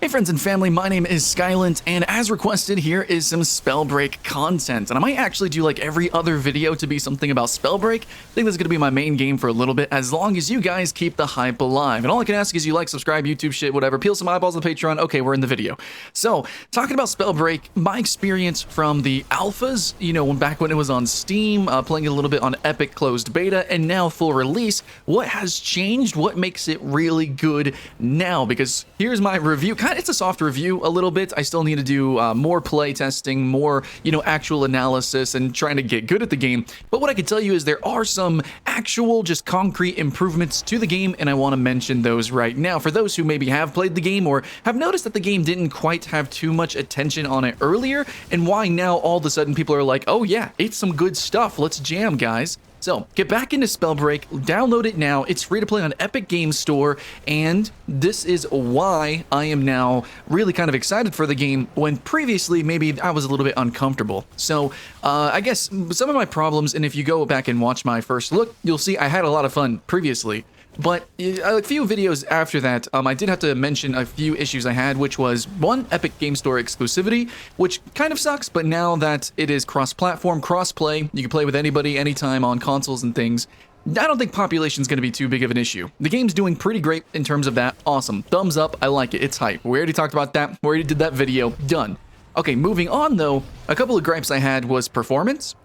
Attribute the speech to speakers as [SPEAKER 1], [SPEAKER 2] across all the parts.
[SPEAKER 1] Hey friends and family, my name is Skylent, and as requested, here is some Spellbreak content. And I might actually do like every other video to be something about Spellbreak. I think this is going to be my main game for a little bit, as long as you guys keep the hype alive. And all I can ask is you like, subscribe, YouTube shit, whatever, peel some eyeballs on Patreon. Okay, we're in the video. So, talking about Spellbreak, my experience from the alphas, back when it was on Steam, playing a little bit on Epic closed beta, and now full release, what has changed? What makes it really good now? Because here's my review. It's a soft review a little bit. I still need to do more play testing, more, actual analysis and trying to get good at the game. But what I can tell you is there are some actual, just concrete improvements to the game, and I want to mention those right now. For those who maybe have played the game or have noticed that the game didn't quite have too much attention on it earlier, and why now all of a sudden people are like, oh yeah, it's some good stuff. Let's jam, guys. So, get back into Spellbreak, download it now, it's free to play on Epic Games Store, and this is why I am now really kind of excited for the game, when previously maybe I was a little bit uncomfortable. So, I guess some of my problems, and if you go back and watch my first look, you'll see I had a lot of fun previously. But a few videos after that, I did have to mention a few issues I had, which was, one, Epic Game Store exclusivity, which kind of sucks, but now that it is cross-platform, cross-play, you can play with anybody, anytime on consoles and things, I don't think population is going to be too big of an issue. The game's doing pretty great in terms of that. Awesome. Thumbs up. I like it. It's hype. We already talked about that. We already did that video. Done. Okay, moving on, though, a couple of gripes I had was performance.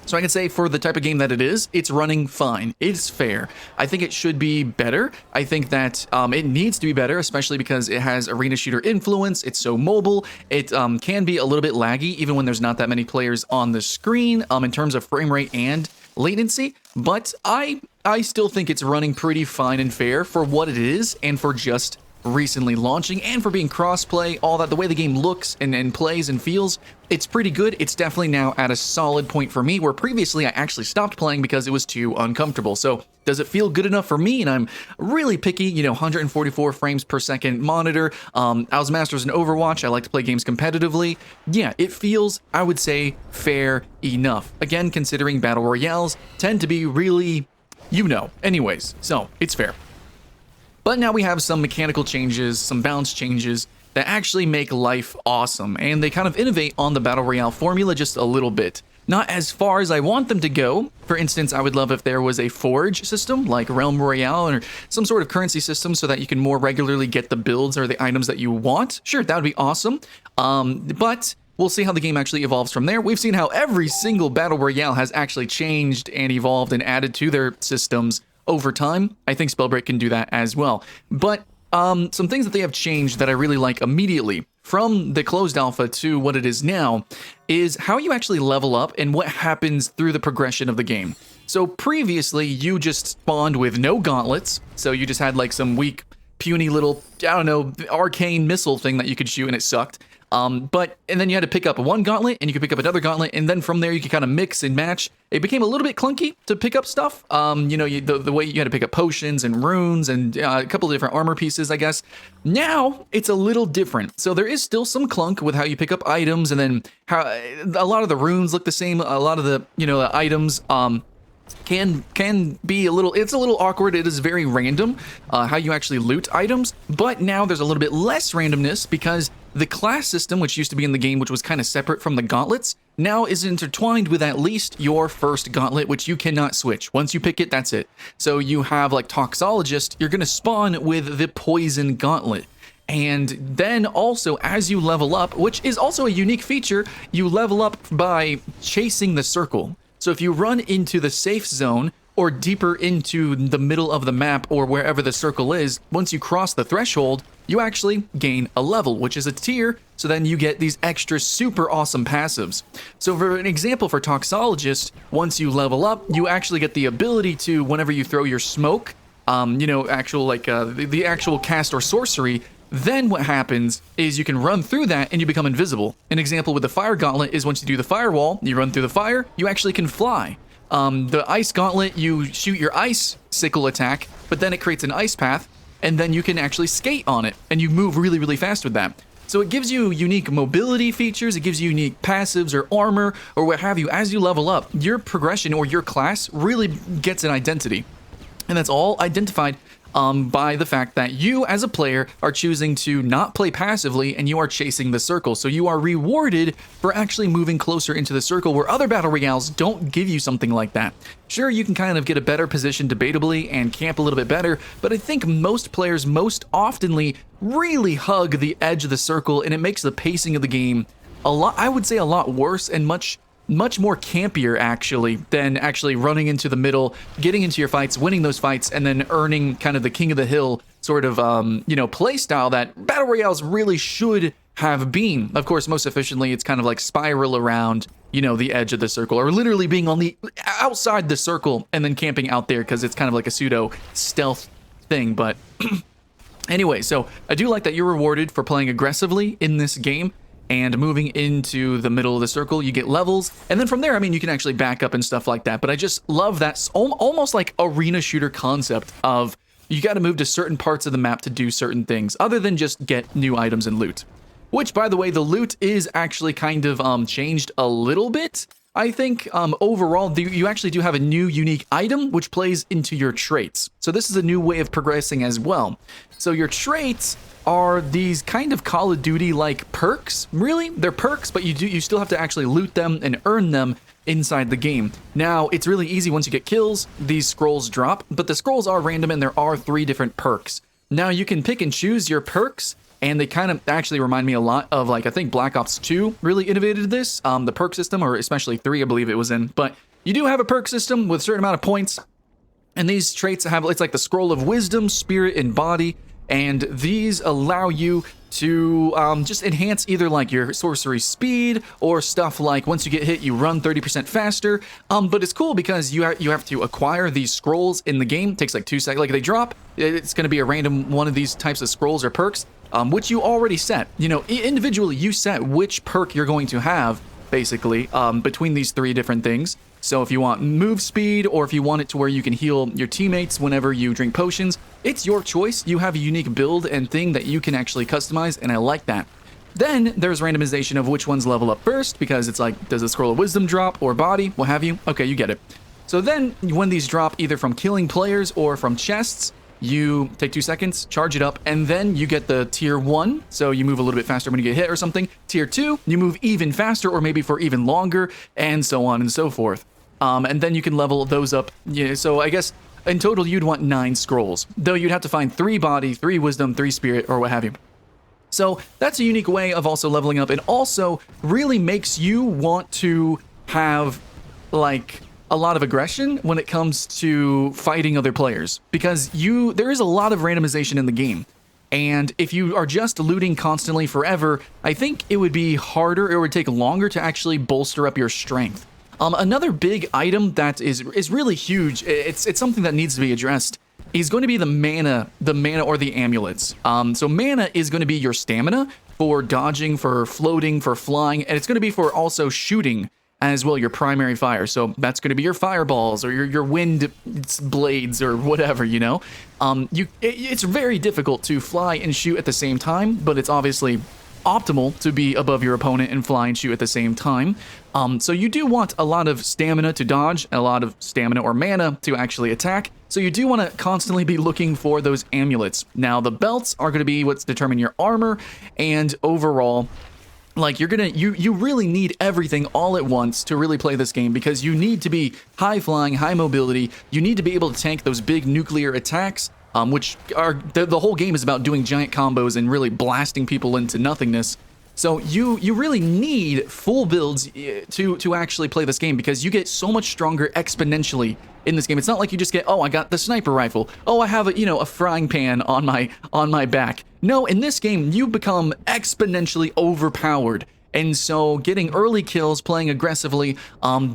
[SPEAKER 1] So I can say for the type of game that it is, it's running fine. It's fair. I think it should be better. I think that it needs to be better, especially because it has arena shooter influence. It's so mobile. It can be a little bit laggy, even when there's not that many players on the screen in terms of frame rate and latency. But I still think it's running pretty fine and fair for what it is and for just recently launching and for being cross-play, all that, the way the game looks and plays and feels, it's pretty good. It's definitely now at a solid point for me, where previously I actually stopped playing because it was too uncomfortable. So does it feel good enough for me? And I'm really picky, 144 frames per second monitor. I was masters in Overwatch. I like to play games competitively. Yeah, it feels, I would say, fair enough. Again, considering battle royales tend to be really, anyways, so it's fair. But now we have some mechanical changes, some balance changes that actually make life awesome, and they kind of innovate on the Battle Royale formula just a little bit. Not as far as I want them to go. For instance, I would love if there was a forge system like Realm Royale, or some sort of currency system so that you can more regularly get the builds or the items that you want. Sure, that would be awesome. But we'll see how the game actually evolves from there. We've seen how every single Battle Royale has actually changed and evolved and added to their systems over time. I think Spellbreak can do that as well. But some things that they have changed that I really like immediately from the closed alpha to what it is now is how you actually level up and what happens through the progression of the game. So previously, you just spawned with no gauntlets, so you just had like some weak, puny little, arcane missile thing that you could shoot, and it sucked. And then you had to pick up one gauntlet, and you could pick up another gauntlet, and then from there you could kind of mix and match. It became a little bit clunky to pick up stuff. The way you had to pick up potions and runes and a couple of different armor pieces, I guess. Now it's a little different. So there is still some clunk with how you pick up items, and then how a lot of the runes look the same. A lot of the the items can be it's a little awkward. It is very random how you actually loot items, but now there's a little bit less randomness because the class system, which used to be in the game, which was kind of separate from the gauntlets, now is intertwined with at least your first gauntlet, which you cannot switch. Once you pick it, that's it. So you have like Toxologist, you're going to spawn with the poison gauntlet. And then also, as you level up, which is also a unique feature, you level up by chasing the circle. So if you run into the safe zone or deeper into the middle of the map or wherever the circle is, once you cross the threshold, you actually gain a level, which is a tier, so then you get these extra super awesome passives. So for an example for Toxologist, once you level up, you actually get the ability to, whenever you throw your smoke, the actual cast or sorcery, then what happens is you can run through that and you become invisible. An example with the Fire Gauntlet is once you do the firewall, you run through the fire, you actually can fly. The Ice Gauntlet, you shoot your ice sickle attack, but then it creates an ice path, and then you can actually skate on it, and you move really, really fast with that. So it gives you unique mobility features, it gives you unique passives or armor or what have you. As you level up, your progression or your class really gets an identity. And that's all identified by the fact that you as a player are choosing to not play passively and you are chasing the circle. So you are rewarded for actually moving closer into the circle, where other battle royales don't give you something like that. Sure, you can kind of get a better position debatably and camp a little bit better, but I think most players most oftenly really hug the edge of the circle, and it makes the pacing of the game a lot, I would say, a lot worse and much more campier actually than actually running into the middle, getting into your fights, winning those fights, and then earning kind of the king of the hill sort of play style that battle royales really should have been. Of course, most efficiently, it's kind of like spiral around, the edge of the circle, or literally being on the outside the circle and then camping out there, because it's kind of like a pseudo stealth thing. But anyway, so I do like that you're rewarded for playing aggressively in this game and moving into the middle of the circle. You get levels, and then from there, I mean, you can actually back up and stuff like that. But I just love that almost like arena shooter concept of you got to move to certain parts of the map to do certain things, other than just get new items and loot. Which, by the way, the loot is actually kind of changed a little bit. I think overall, you actually do have a new unique item which plays into your traits. So this is a new way of progressing as well. So your traits are these kind of Call of Duty-like perks. Really, they're perks, but you still have to actually loot them and earn them inside the game. Now, it's really easy once you get kills, these scrolls drop, but the scrolls are random and there are 3 different perks. Now, you can pick and choose your perks, and they kind of actually remind me a lot of, like, I think Black Ops 2 really innovated this, the perk system, or especially 3, I believe it was in. But you do have a perk system with a certain amount of points, and these traits have, it's like the Scroll of Wisdom, Spirit, and Body, and these allow you to just enhance either like your sorcery speed or stuff like once you get hit, you run 30% faster. But it's cool because you have to acquire these scrolls in the game. It takes like 2 seconds. Like they drop, it's going to be a random one of these types of scrolls or perks, which you already set. Individually, you set which perk you're going to have, basically, between these 3 different things. So if you want move speed, or if you want it to where you can heal your teammates whenever you drink potions, it's your choice. You have a unique build and thing that you can actually customize, and I like that. Then there's randomization of which ones level up first, because it's like, does the Scroll of Wisdom drop, or Body, what have you? Okay, you get it. So then, when these drop either from killing players or from chests, you take 2 seconds, charge it up, and then you get the tier 1, so you move a little bit faster when you get hit or something. Tier 2, you move even faster or maybe for even longer, and so on and so forth. And then you can level those up. So I guess in total you'd want 9 scrolls, though you'd have to find 3 Body, 3 Wisdom, 3 Spirit, or what have you. So that's a unique way of also leveling up, and also really makes you want to have like a lot of aggression when it comes to fighting other players, because there is a lot of randomization in the game. And if you are just looting constantly forever, I think it would be harder, it would take longer to actually bolster up your strength. Another big item that is really huge, it's something that needs to be addressed, is going to be the mana or the amulets. So mana is going to be your stamina for dodging, for floating, for flying, and it's going to be for also shooting as well, your primary fire. So that's going to be your fireballs or your wind blades or whatever, It's very difficult to fly and shoot at the same time, but it's obviously optimal to be above your opponent and fly and shoot at the same time. So you do want a lot of stamina to dodge, and a lot of stamina or mana to actually attack. So you do want to constantly be looking for those amulets. Now, the belts are going to be what's determine your armor, and overall, like you really need everything all at once to really play this game, because you need to be high flying, high mobility. You need to be able to tank those big nuclear attacks, which are the whole game is about doing giant combos and really blasting people into nothingness. So you really need full builds to actually play this game, because you get so much stronger exponentially in this game. It's not like you just get, oh, I got the sniper rifle. Oh, I have a frying pan on my back. No, in this game you become exponentially overpowered. And so getting early kills, playing aggressively,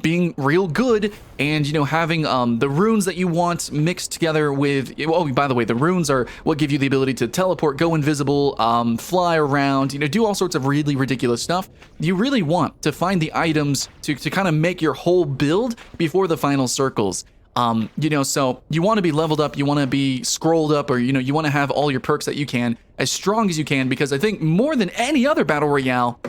[SPEAKER 1] being real good, and, having the runes that you want mixed together with... Oh, by the way, the runes are what give you the ability to teleport, go invisible, fly around, do all sorts of really ridiculous stuff. You really want to find the items to kind of make your whole build before the final circles. So you want to be leveled up, you want to be scrolled up, or, you want to have all your perks that you can, as strong as you can, because I think more than any other Battle Royale,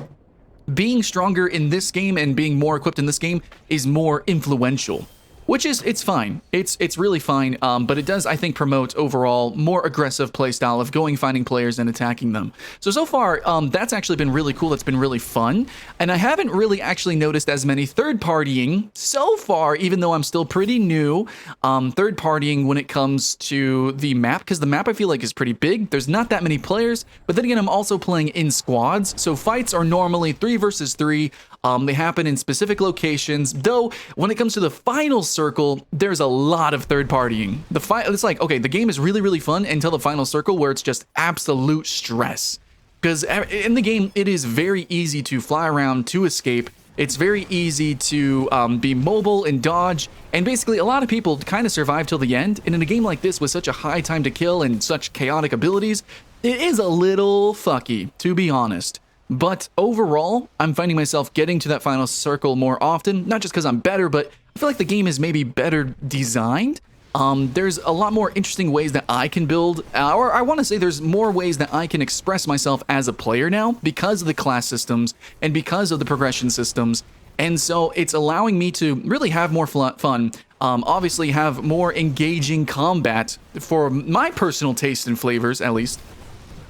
[SPEAKER 1] being stronger in this game and being more equipped in this game is more influential. which is, it's fine. It's really fine, but it does, I think, promote overall more aggressive playstyle of going, finding players and attacking them. So far, that's actually been really cool. That's been really fun, and I haven't really actually noticed as many third-partying so far, even though I'm still pretty new, third-partying when it comes to the map, because the map I feel like is pretty big. There's not that many players, but then again, I'm also playing in squads, so fights are normally 3 versus 3. They happen in specific locations, though when it comes to the final circle, there's a lot of third-partying. It's like, okay, the game is really, really fun until the final circle where it's just absolute stress. Because in the game, it is very easy to fly around to escape. It's very easy to be mobile and dodge, and basically a lot of people kind of survive till the end, and in a game like this with such a high time to kill and such chaotic abilities, it is a little fucky, to be honest. But overall, I'm finding myself getting to that final circle more often, not just because I'm better, but I feel like the game is maybe better designed. There's a lot more interesting ways that I can build, or I want to say there's more ways that I can express myself as a player now because of the class systems and because of the progression systems. And so it's allowing me to really have more fun, obviously have more engaging combat for my personal taste and flavors, at least.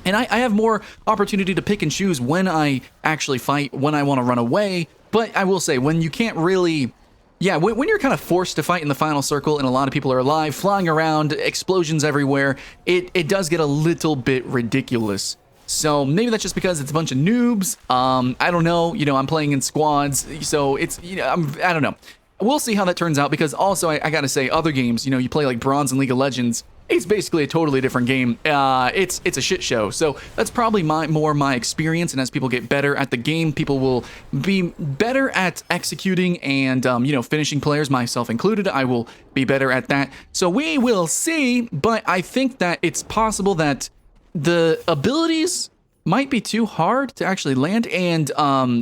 [SPEAKER 1] And I have more opportunity to pick and choose when I actually fight, when I want to run away. But I will say, when you can't really... Yeah, when you're kind of forced to fight in the final circle and a lot of people are alive, flying around, explosions everywhere, it does get a little bit ridiculous. So maybe that's just because it's a bunch of noobs. I don't know. You know, I'm playing in squads, so it's, you know, I don't know. We'll see how that turns out, because also I gotta say, other games, you know, you play like Bronze and League of Legends, it's basically a totally different game. It's a shit show. So that's probably more my experience, and as people get better at the game, people will be better at executing and, you know, finishing players, myself included. I will be better at that. So we will see, but I think that it's possible that the abilities might be too hard to actually land, and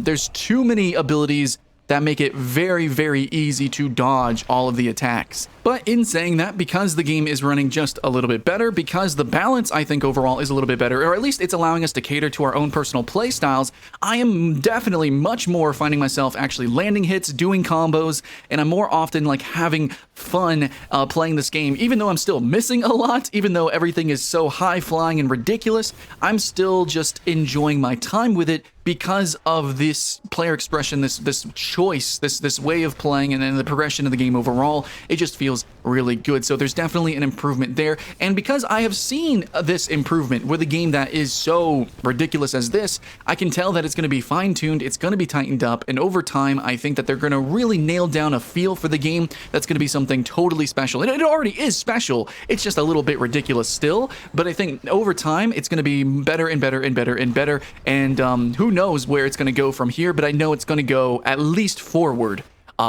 [SPEAKER 1] there's too many abilities that make it very, very easy to dodge all of the attacks. But in saying that, because the game is running just a little bit better, because the balance, I think, overall is a little bit better, or at least it's allowing us to cater to our own personal play styles, I am definitely much more finding myself actually landing hits, doing combos, and I'm more often like having fun playing this game. Even though I'm still missing a lot, even though everything is so high-flying and ridiculous, I'm still just enjoying my time with it because of this player expression, this choice, this way of playing, and then the progression of the game overall. It just feels really good. So there's definitely an improvement there. And because I have seen this improvement with a game that is so ridiculous as this, I can tell that it's going to be fine-tuned, it's going to be tightened up, and over time, I think that they're going to really nail down a feel for the game that's going to be something totally special. And it already is special, it's just a little bit ridiculous still, but I think over time, it's going to be better and better and better and better, and who knows where it's going to go from here, but I know it's going to go at least forward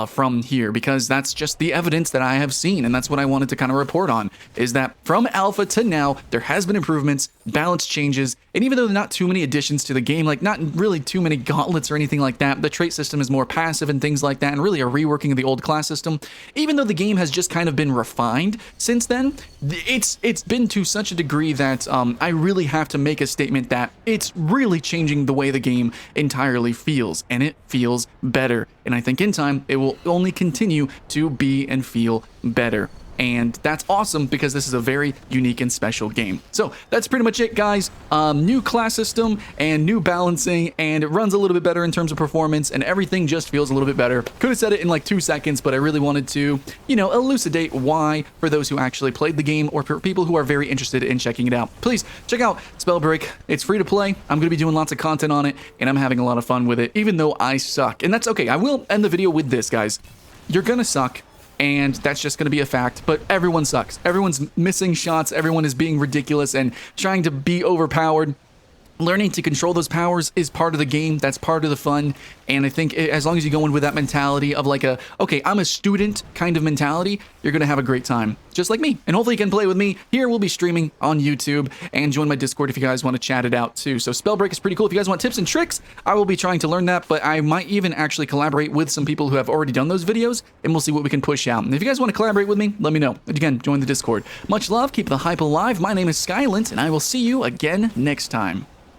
[SPEAKER 1] from here, because that's just the evidence that I have seen, and that's what I wanted to kind of report on, is that from alpha to now, there has been improvements, balance changes, and even though there are not too many additions to the game, like not really too many gauntlets or anything like that, the trait system is more passive and things like that, and really a reworking of the old class system, even though the game has just kind of been refined since then, it's been to such a degree that I really have to make a statement that it's really changing the way the game entirely feels, and it feels better, and I think in time, it will only continue to be and feel better. And that's awesome, because this is a very unique and special game. So that's pretty much it, guys. New class system and new balancing, and it runs a little bit better in terms of performance, and everything just feels a little bit better. Could have said it in like 2 seconds, but I really wanted to, you know, elucidate why for those who actually played the game, or for people who are very interested in checking it out. Please check out Spellbreak. It's free to play. I'm going to be doing lots of content on it, and I'm having a lot of fun with it, even though I suck. And that's okay. I will end the video with this, guys. You're gonna suck, and that's just going to be a fact, but everyone sucks. Everyone's missing shots, everyone is being ridiculous and trying to be overpowered. Learning to control those powers is part of the game, that's part of the fun, and I think as long as you go in with that mentality of like okay, I'm a student kind of mentality, you're going to have a great time, just like me. And hopefully you can play with me. Here we'll be streaming on YouTube, and join my Discord if you guys want to chat it out too. So Spellbreak is pretty cool. If you guys want tips and tricks, I will be trying to learn that, but I might even actually collaborate with some people who have already done those videos, and we'll see what we can push out. And if you guys want to collaborate with me, let me know. Again, join the Discord. Much love, keep the hype alive. My name is Skylent, and I will see you again next time.